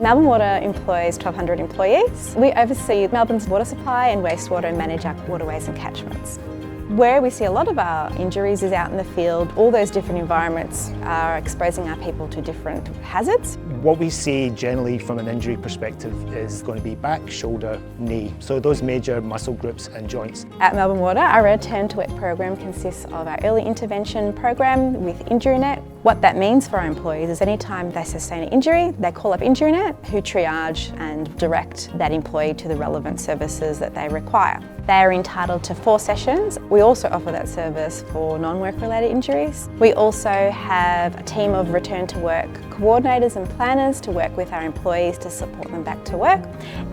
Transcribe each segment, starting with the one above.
Melbourne Water employs 1,200 employees. We oversee Melbourne's water supply and wastewater and manage our waterways and catchments. Where we see a lot of our injuries is out in the field. All those different environments are exposing our people to different hazards. What we see generally from an injury perspective is going to be back, shoulder, knee. So those major muscle groups and joints. At Melbourne Water, our Return to Work program consists of our early intervention program with InjuryNet. What that means for our employees is anytime they sustain an injury, they call up InjuryNet, who triage and direct that employee to the relevant services that they require. They are entitled to 4 sessions. We also offer that service for non-work related injuries. We also have a team of return to work coordinators and planners to work with our employees to support them back to work.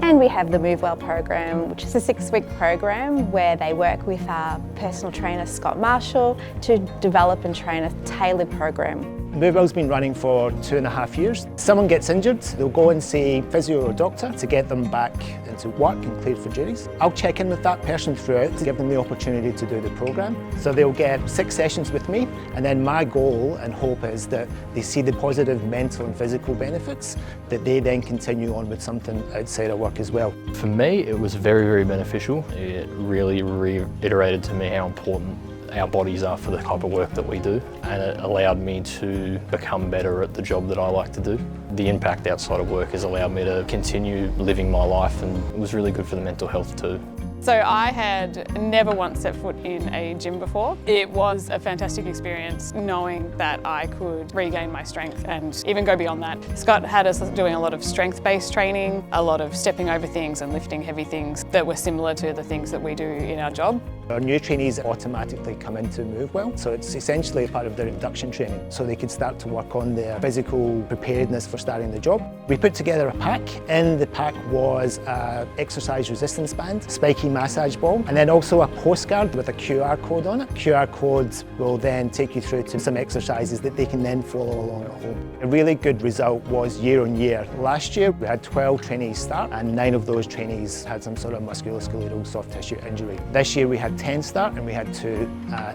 And we have the Move Well program, which is a 6-week program where they work with our personal trainer Scott Marshall to develop and train a tailored program. MoveWell's been running for 2.5 years. Someone gets injured, they'll go and see physio or doctor to get them back into work and cleared for duties. I'll check in with that person throughout to give them the opportunity to do the programme. So they'll get 6 sessions with me, and then my goal and hope is that they see the positive mental and physical benefits, that they then continue on with something outside of work as well. For me, it was very, very beneficial. It really reiterated to me how important our bodies are for the type of work that we do, and it allowed me to become better at the job that I like to do. The impact outside of work has allowed me to continue living my life, and it was really good for the mental health too. So I had never once set foot in a gym before. It was a fantastic experience knowing that I could regain my strength and even go beyond that. Scott had us doing a lot of strength-based training, a lot of stepping over things and lifting heavy things that were similar to the things that we do in our job. Our new trainees automatically come into MoveWell, so it's essentially part of their induction training, so they could start to work on their physical preparedness for starting the job. We put together a pack. In the pack was an exercise resistance band, spiky massage ball, and then also a postcard with a QR code on it. QR codes will then take you through to some exercises that they can then follow along at home. A really good result was year on year. Last year we had 12 trainees start, and 9 of those trainees had some sort of musculoskeletal soft tissue injury. This year we had 10 start and we had 2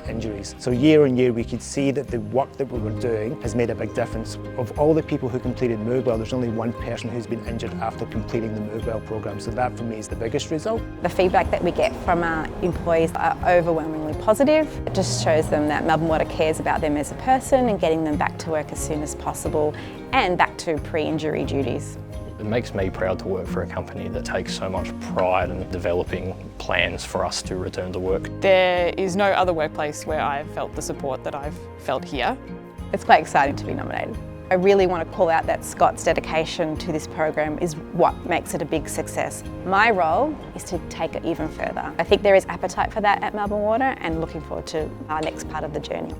injuries. So year on year we could see that the work that we were doing has made a big difference. Of all the people who completed MoveWell, there's only 1 person who's been injured after completing the MoveWell program. So that for me is the biggest result. The feedback that we get from our employees are overwhelmingly positive. It just shows them that Melbourne Water cares about them as a person and getting them back to work as soon as possible and back to pre-injury duties. It makes me proud to work for a company that takes so much pride in developing plans for us to return to work. There is no other workplace where I've felt the support that I've felt here. It's quite exciting to be nominated. I really want to call out that Scott's dedication to this program is what makes it a big success. My role is to take it even further. I think there is appetite for that at Melbourne Water, and looking forward to our next part of the journey.